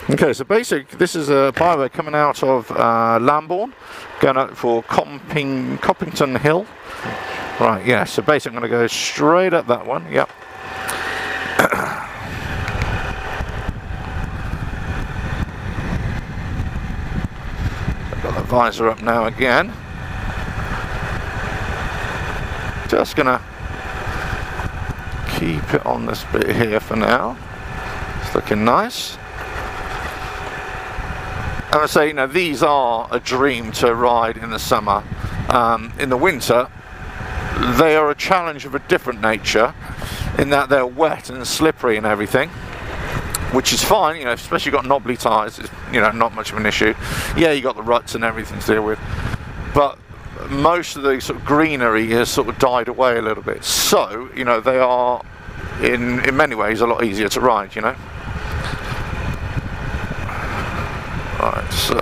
Okay, so this is a byway coming out of Lambourne, going out for Coppington Hill. Right, yeah, so basically I'm going to go straight up that one, yep. I've got the visor up now again. Just going to keep it on this bit here for now. It's looking nice. And I say, you know, these are a dream to ride in the summer. In the winter, they are a challenge of a different nature, in that they're wet and slippery and everything, which is fine, you know, especially got knobbly tyres, it's, you know, not much of an issue. Yeah, you got the ruts and everything to deal with, but most of the sort of greenery has sort of died away a little bit. So, you know, they are in many ways a lot easier to ride, you know. Right, so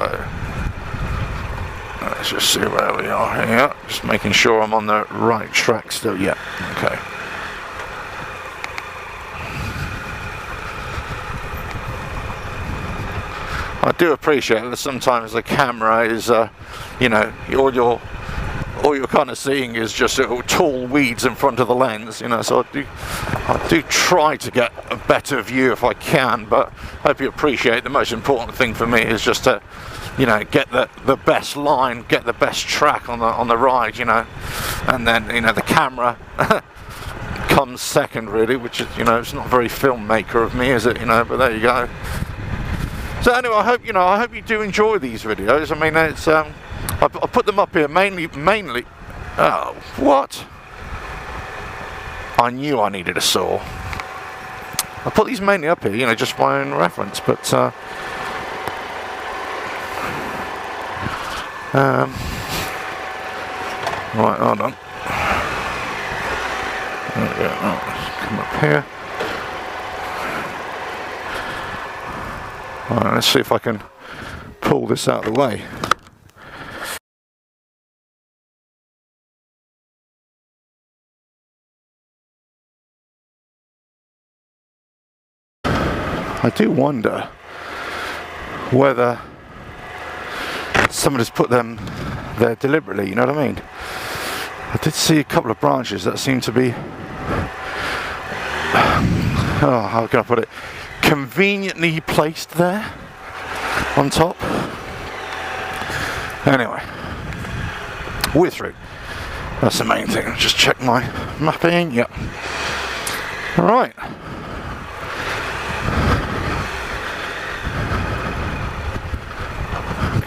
let's just see where we are here. Just making sure I'm on the right track still. Yeah, okay. I do appreciate that sometimes the camera is, you know, all you're kind of seeing is just tall weeds in front of the lens, you know, so I do try to get a better view if I can, but I hope you appreciate the most important thing for me is just to, you know, get the best line, get the best track on the ride, you know, and then, you know, the camera comes second really, which is, you know, it's not very filmmaker of me, is it, you know, but there you go. So anyway, I hope you do enjoy these videos. I mean, it's I put them up here mainly. Oh, what? I knew I needed a saw. I put these mainly up here, you know, just for my own reference. But right, hold on. There we go. Oh, let's come up here. Right, let's see if I can pull this out of the way. I do wonder whether somebody's put them there deliberately, you know what I mean? I did see a couple of branches that seem to be, oh, how can I put it, conveniently placed there on top. Anyway, we're through. That's the main thing. Just check my mapping. Yep. All right.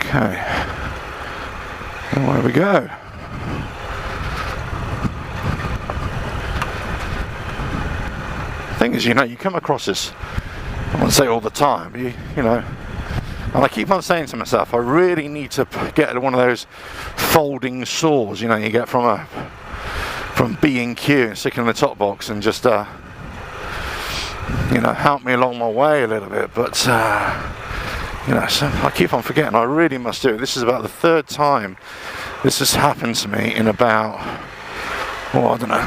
Okay, and away we go. The thing is, you know, you come across this, I won't say all the time, but you know, and I keep on saying to myself, I really need to get one of those folding saws, you know, you get from B&Q and stick it in the top box and just, you know, help me along my way a little bit, but you know, so I keep on forgetting. I really must do it. This is about the third time this has happened to me in about, oh, I don't know,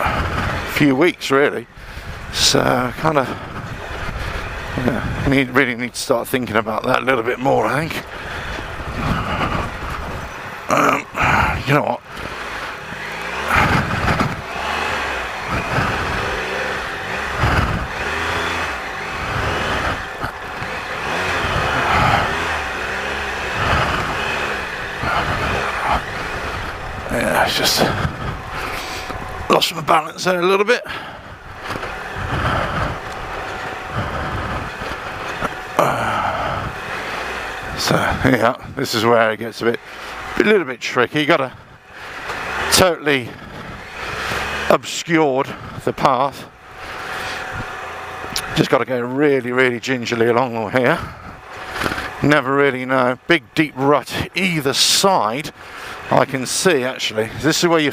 a few weeks really. So kind of, yeah, I really need to start thinking about that a little bit more, I think. You know what? Yeah, it's just lost my balance there a little bit. So yeah, this is where it gets a little bit tricky. You gotta totally obscured the path. Just got to go really, really gingerly along here. Never really know. Big deep rut either side. I can see actually. This is where you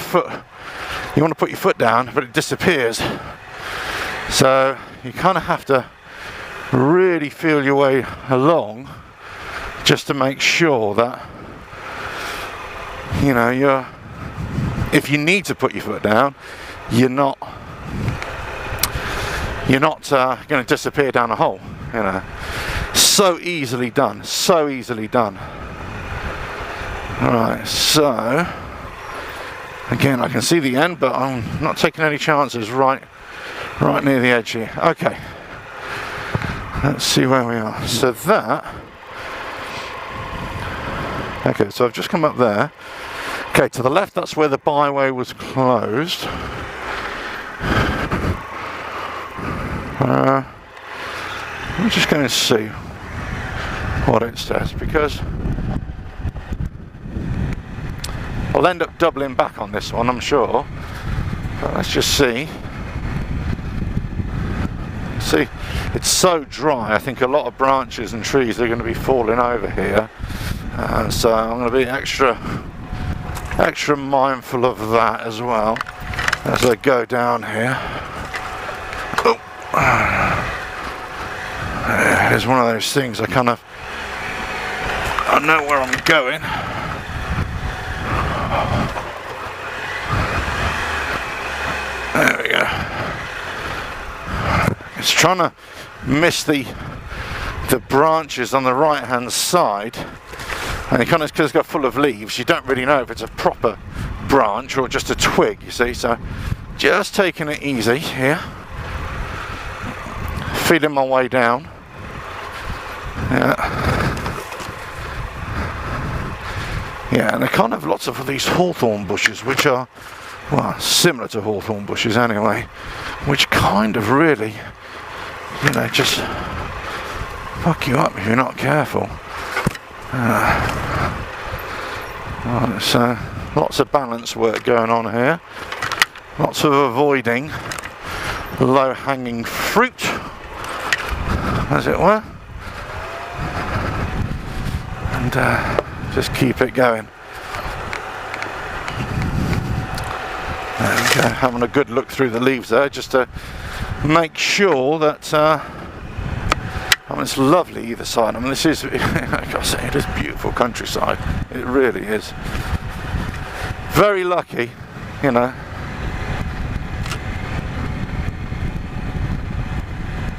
want to put your foot down, but it disappears. So you kind of have to really feel your way along just to make sure that, you know, if you need to put your foot down, you're not you're not going to disappear down a hole, you know. So easily done, so easily done. Alright, so again, I can see the end, but I'm not taking any chances right near the edge here. Okay, let's see where we are. So that, okay, so I've just come up there. Okay, to the left, that's where the byway was closed. I'm just going to see what it says, because I'll end up doubling back on this one, I'm sure. But let's just see. See, it's so dry, I think a lot of branches and trees are going to be falling over here. So I'm going to be extra mindful of that as well as I go down here. Oh. It's one of those things I know where I'm going. There we go. It's trying to miss the branches on the right hand side, and it because it's got full of leaves, you don't really know if it's a proper branch or just a twig, you see. So just taking it easy here, feeling my way down. Yeah, and there are kind of lots of these hawthorn bushes, which are, well, similar to hawthorn bushes anyway, which kind of really, you know, just fuck you up if you're not careful. Right, so lots of balance work going on here, lots of avoiding low-hanging fruit, as it were, and just keep it going. There we go, having a good look through the leaves there, just to make sure that I mean, it's lovely either side. I mean, this is, like I say, it is beautiful countryside. It really is. Very lucky, you know.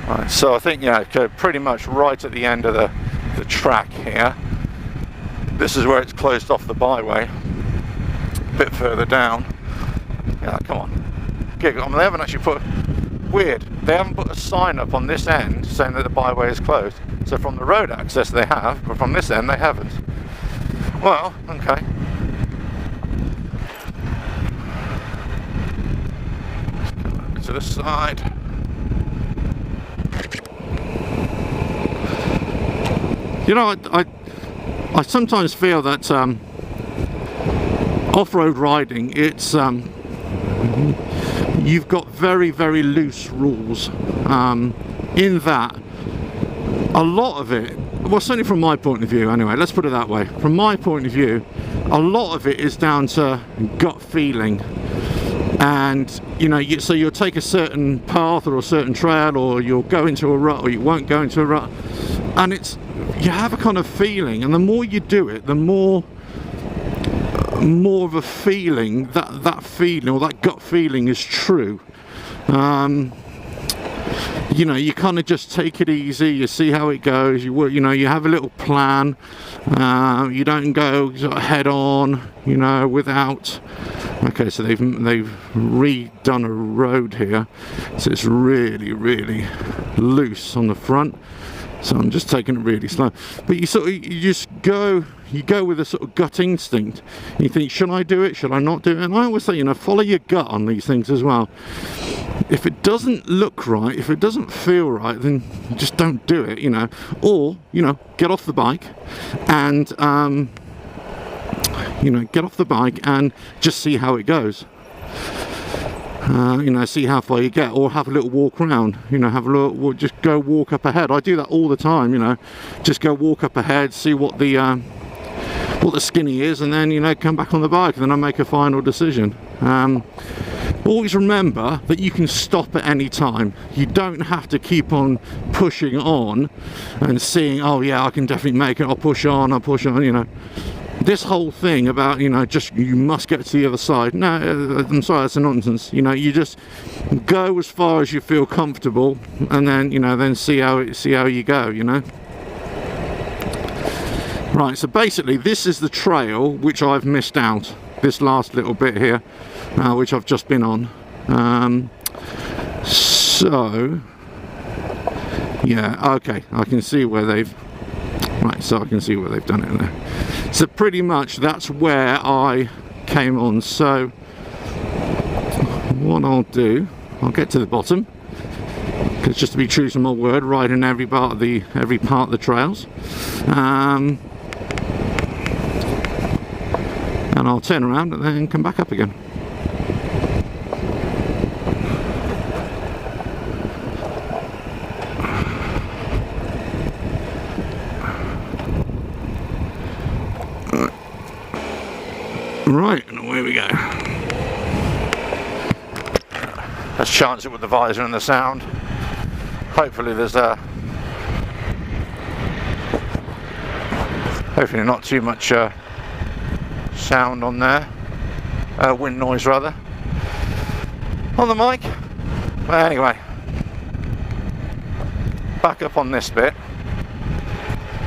Right, so I think, yeah, pretty much right at the end of the track here. This is where it's closed off the byway. A bit further down. Yeah, come on. I mean, they haven't actually put, weird, they haven't put a sign up on this end saying that the byway is closed. So from the road access they have, but from this end they haven't. Well, okay. To the side. You know, I sometimes feel that off-road riding, it's you've got very, very loose rules in that a lot of it, well, certainly from my point of view anyway, let's put it that way, from my point of view, a lot of it is down to gut feeling. And you know, so you'll take a certain path or a certain trail, or you'll go into a rut or you won't go into a rut, and it's, you have a kind of feeling, and the more you do it, the more of a feeling, that feeling or that gut feeling is true. You know, you kind of just take it easy, you see how it goes, you know, you have a little plan, you don't go sort of head on, you know, without. Okay, so they've redone a road here, so it's really, really loose on the front. So I'm just taking it really slow. But you just go with a sort of gut instinct. You think, should I do it? Should I not do it? And I always say, you know, follow your gut on these things as well. If it doesn't look right, if it doesn't feel right, then just don't do it, you know. Or, you know, get off the bike and, you know, get off the bike and just see how it goes. You know, see how far you get, or have a little walk around, you know, have a look, just go walk up ahead. I do that all the time, you know, just go walk up ahead, see what the skinny is, and then, you know, come back on the bike, and then I make a final decision. Always remember that you can stop at any time. You don't have to keep on pushing on and seeing, oh yeah, I can definitely make it, I'll push on, you know. this whole thing about, you know, just you must get to the other side, no, I'm sorry, that's a nonsense. You know, you just go as far as you feel comfortable, and then, you know, then see how you go, you know. Right, so basically this is the trail which I've missed out, this last little bit here, which I've just been on. So yeah, okay, I can see where they've done it there. So pretty much that's where I came on. So what I'll do, I'll get to the bottom, because just to be true to my word, riding every part of the trails, and I'll turn around and then come back up again. Right, and away we go. Let's chance it with the visor and the sound. Hopefully there's hopefully not too much sound on there, wind noise rather, on the mic. But anyway, back up on this bit.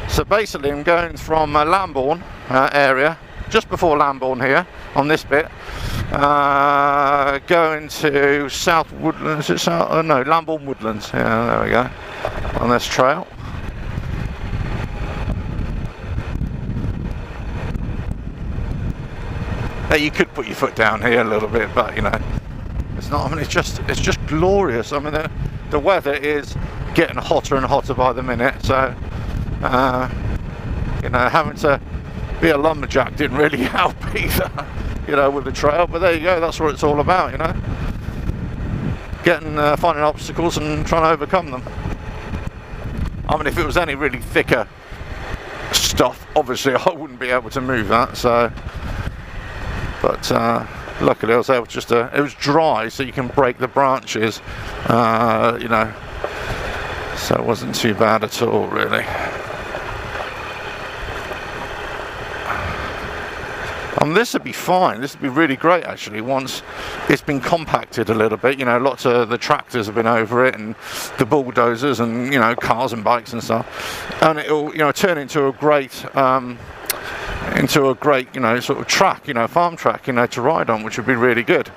So basically I'm going from Lambourne area, just before Lambourne here, on this bit, going to South Woodlands, no, Lambourne Woodlands, yeah, there we go, on this trail. Now you could put your foot down here a little bit, but you know, it's not, I mean, it's just glorious. I mean, the weather is getting hotter and hotter by the minute, so, you know, having to be a lumberjack didn't really help either, you know, with the trail. But there you go, that's what it's all about, you know, finding obstacles and trying to overcome them. I mean, if it was any really thicker stuff, obviously I wouldn't be able to move that, so, but luckily I was able to it was dry, so you can break the branches, you know, so it wasn't too bad at all, really. This would be fine, this would be really great actually, once it's been compacted a little bit, you know, lots of the tractors have been over it, and the bulldozers, and, you know, cars and bikes and stuff, and it'll, you know, turn into a great, you know, sort of track, you know, farm track, you know, to ride on, which would be really good.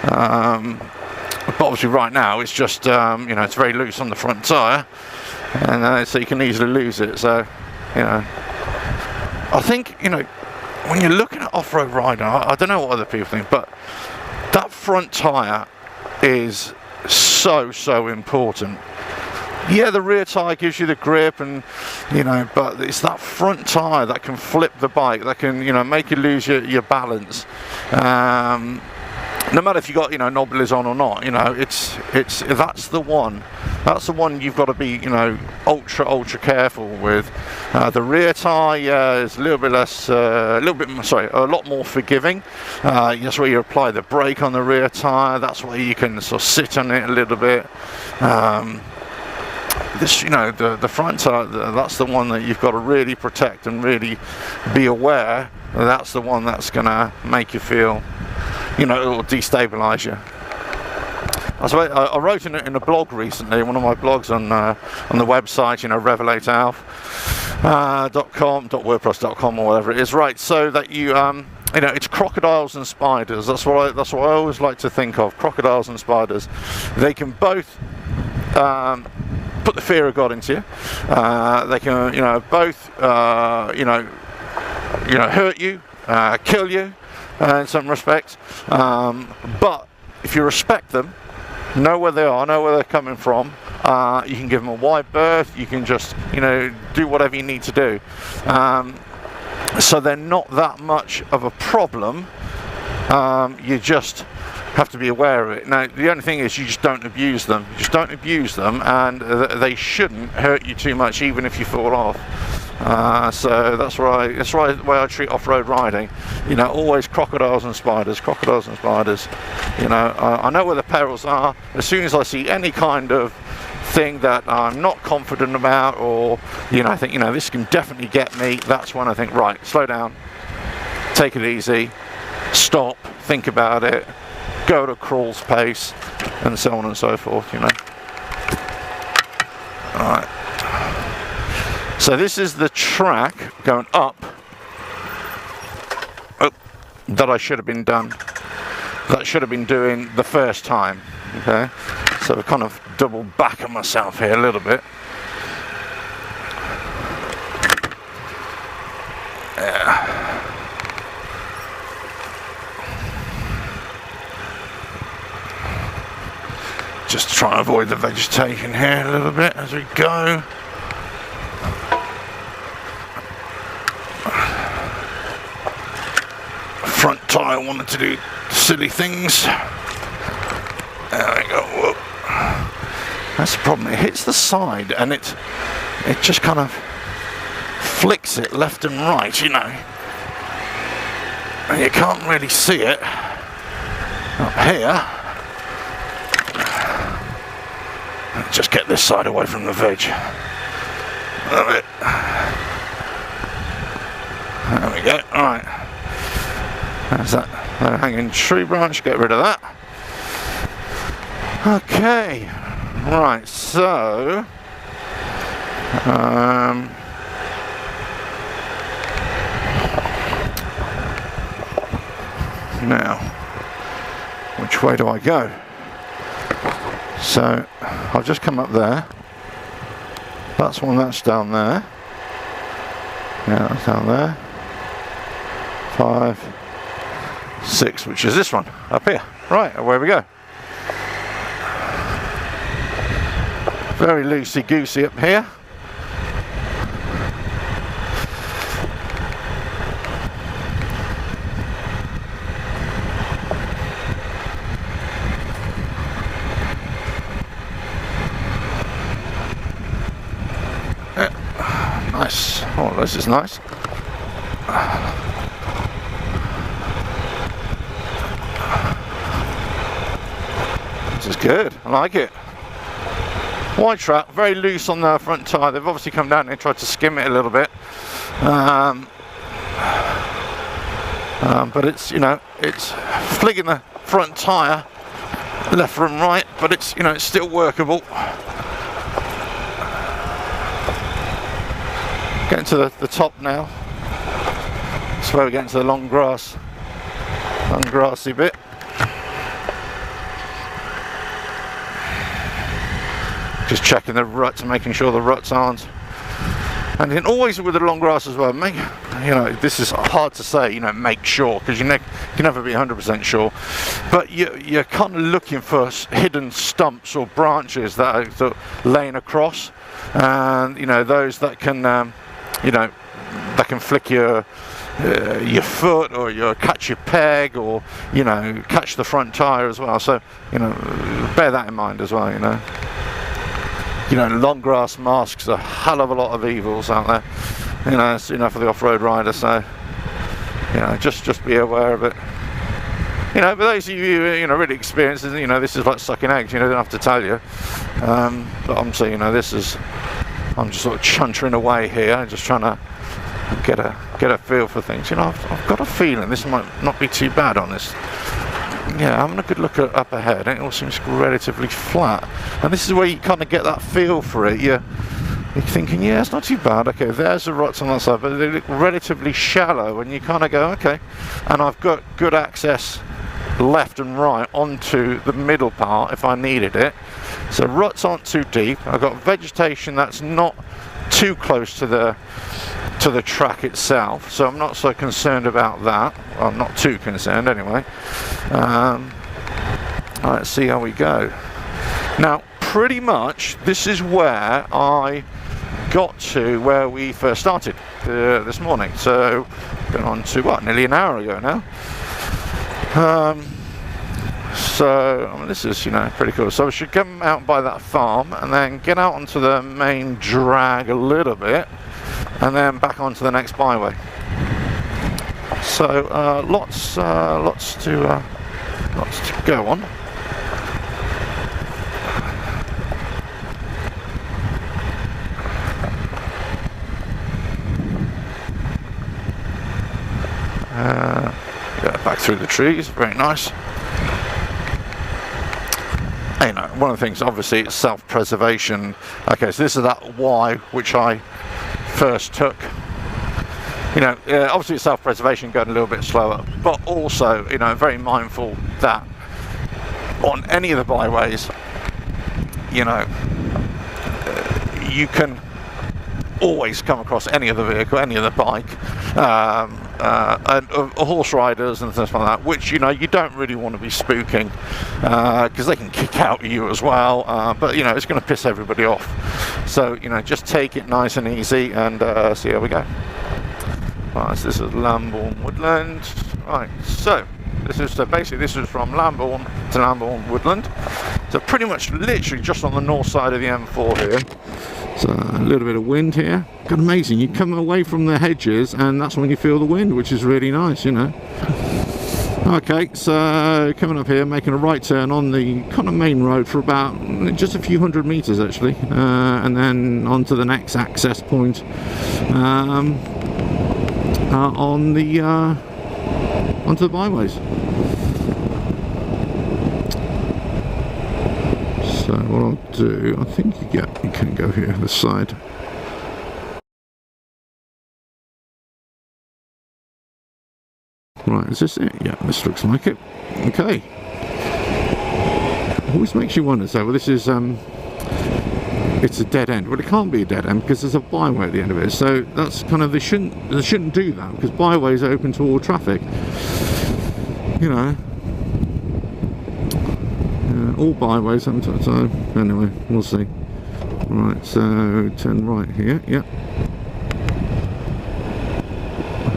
But obviously right now it's just, you know, it's very loose on the front tyre, and so you can easily lose it, so, you know, I think, you know, when you're looking at off-road riding, I don't know what other people think, but that front tyre is so important. Yeah, the rear tyre gives you the grip, and, you know, but it's that front tyre that can flip the bike, that can, you know, make you lose your balance. No matter if you got, you know, knobblies on or not, you know, that's the one you've got to be, you know, ultra careful with. The rear tyre is a little bit less, a lot more forgiving. That's where you apply the brake on the rear tyre. That's where you can sort of sit on it a little bit. This, you know, the front tyre, that's the one that you've got to really protect and really be aware. That's the one that's gonna make you feel, you know, it'll destabilize you. I wrote in a blog recently, one of my blogs on the website, you know, revelatealf.com.wordpress.com or whatever it is, right? So that you know, it's crocodiles and spiders. That's what I always like to think of. Crocodiles and spiders. They can both put the fear of God into you. They can, you know, both, you know, hurt you, kill you. In some respects, but if you respect them, know where they are, know where they're coming from, you can give them a wide berth, you can just, you know, do whatever you need to do, so they're not that much of a problem. You just have to be aware of it. Now the only thing is, you just don't abuse them, and they shouldn't hurt you too much, even if you fall off. So that's the way I treat off-road riding. You know, always crocodiles and spiders. You know, I know where the perils are. As soon as I see any kind of thing that I'm not confident about, or, you know, I think, you know, this can definitely get me, that's when I think, right, slow down, take it easy, stop, think about it, go at a crawl's pace, and so on and so forth, you know. Alright. So this is the track going up that I should have been done. That should have been doing the first time. Okay. So I kind of double back on myself here a little bit. Yeah. Just try and avoid the vegetation here a little bit as we go. Front tyre wanted to do silly things. There we go. Whoop. That's the problem. It hits the side and it just kind of flicks it left and right, you know. And you can't really see it up here. Just get this side away from the veg. Love it. There we go. All right. There's that hanging tree branch. Get rid of that. Okay. Right. So. Now, which way do I go? So I'll just come up there. That's one that's down there. Yeah, that's down there. 5, 6, which is this one up here. Right, away we go. Very loosey goosey up here. Nice. Oh, this is nice. This is good. I like it. Wide track, very loose on the front tyre. They've obviously come down and tried to skim it a little bit. But it's, you know, it's flicking the front tyre left and right, but it's, you know, it's still workable. Getting to the top now. That's where we're getting to the long grassy bit. Just checking the ruts and making sure the ruts aren't. And then always with the long grass as well, make, you know, this is hard to say, you know, make sure, because you can never be 100% sure. But you're kind of looking for hidden stumps or branches that are sort of laying across, and you know, those that can, you know, that can flick your foot, or catch your peg, or you know, catch the front tyre as well. So you know, bear that in mind as well. You know, long grass masks a hell of a lot of evils out there. You know, for the off-road rider. So you know, just be aware of it. You know, but those of you really experienced, you know, this is like sucking eggs. You know, I don't have to tell you. But I'm saying, you know, I'm just sort of chuntering away here, just trying to get a feel for things. You know, I've got a feeling this might not be too bad on this. Yeah, having a good look up ahead, it all seems relatively flat, and this is where you kind of get that feel for it. You're thinking, yeah, it's not too bad. Okay, there's the ruts on that side, but they look relatively shallow, and you kind of go, okay, and I've got good access left and right onto the middle part if I needed it. So ruts aren't too deep. I've got vegetation that's not too close to the track itself, so I'm not so concerned about that. Well, I'm not too concerned anyway. Let's see how we go. Now, pretty much this is where I got to where we first started this morning. So, been on to what, nearly an hour ago now. So, I mean, this is, you know, pretty cool. So we should come out by that farm and then get out onto the main drag a little bit, and then back onto the next byway. So lots to go on. through the trees, very nice. You know, one of the things, obviously, it's self-preservation. Okay, so this is that Y which I first took. You know, obviously it's self-preservation, going a little bit slower, but also, you know, very mindful that on any of the byways, you know, you can always come across any other vehicle, any other bike, and horse riders and stuff like that, which, you know, you don't really want to be spooking, because they can kick out at you as well, but, you know, it's going to piss everybody off. So, you know, just take it nice and easy, and so here we go. Right, so this is Lambourne Woodland. Right, so this is basically, this is from Lambourne to Lambourne Woodland. So pretty much literally just on the north side of the M4 here. So a little bit of wind here. God, amazing. You come away from the hedges and that's when you feel the wind, which is really nice, you know. Okay, so coming up here, making a right turn on the kind of main road for about just a few hundred meters actually, and then onto the next access point onto the byways. So what I'll do, I think you can go here this side. Right, is this it? Yeah, this looks like it. Okay. Always makes you wonder, so well, this is it's a dead end. Well, it can't be a dead end because there's a byway at the end of it. So that's kind of, they shouldn't do that, because byways are open to all traffic. You know, all byways sometimes. So anyway, we'll see. Right, so turn right here. Yep.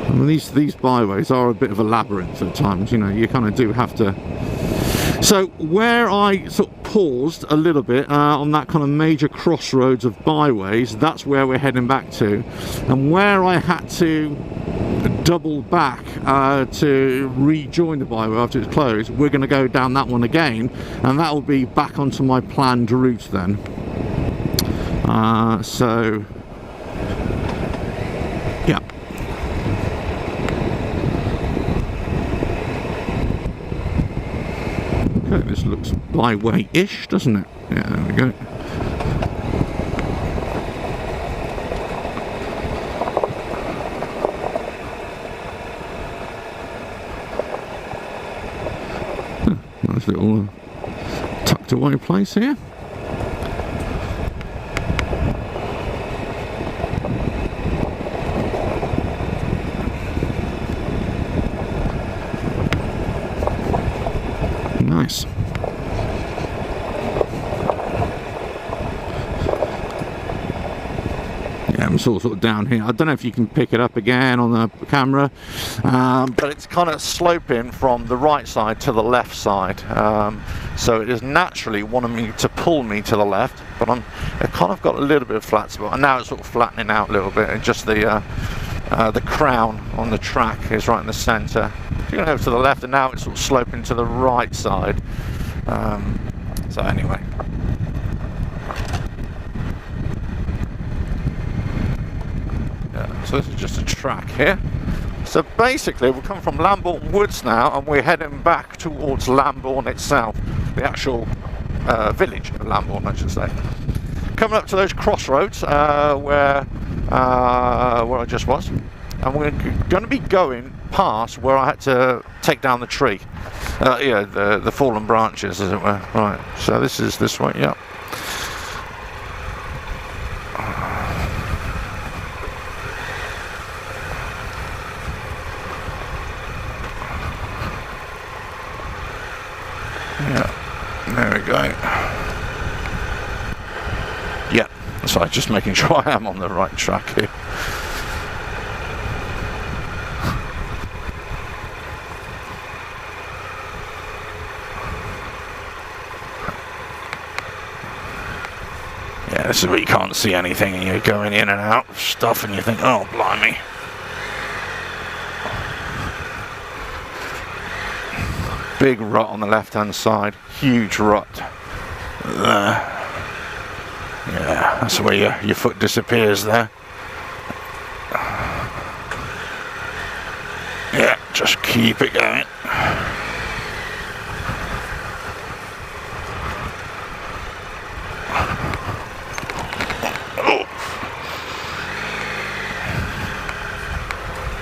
I mean, these byways are a bit of a labyrinth at times. You know, you kind of do have to. So where I sort of paused a little bit on that kind of major crossroads of byways, that's where we're heading back to. And where I had to double back to rejoin the byway after it's closed, we're going to go down that one again, and that will be back onto my planned route then. So yeah. Okay, this looks byway-ish, doesn't it? Yeah, there we go. Nice little tucked away place here. Nice. Yeah, I'm sort of down here. I don't know if you can pick it up again on the camera, but it's kind of sloping from the right side to the left side. So it is naturally wanting me to pull me to the left, but it kind of got a little bit of flat spot, and now it's sort of flattening out a little bit, and just the crown on the track is right in the centre. Going over to the left, and now it's sort of sloping to the right side. So anyway, yeah, so this is just a track here. So basically we'll come from Lambourne Woods now, and we're heading back towards Lambourne itself, the actual village of Lambourne, I should say. Coming up to those crossroads where I just was, and we're going to be going past where I had to take down the tree, yeah, the fallen branches, as it were. Right, so this is this way. Yeah. Yeah, there we go. Yeah, so just making sure I am on the right track here. Yeah, this is where you can't see anything, and you're going in and out of stuff, and you think, oh, blimey. Big rut on the left-hand side, huge rut. Yeah, that's where your foot disappears there. Yeah, Just keep it going. Oh.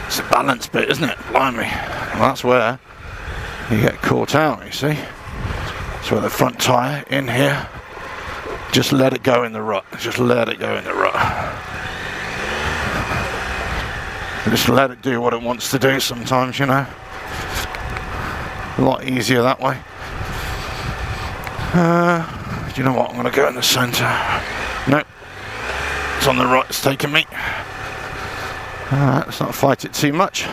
It's a balance bit, isn't it? Blimey. Well, that's where you get caught out, you see. That's where the front tyre in here. Just let it go in the rut. Just let it go in the rut. Just let it do what it wants to do sometimes, you know. A lot easier that way. Do you know what? I'm going to go in the centre. Nope. It's on the right. It's taking me. Alright, let's not fight it too much.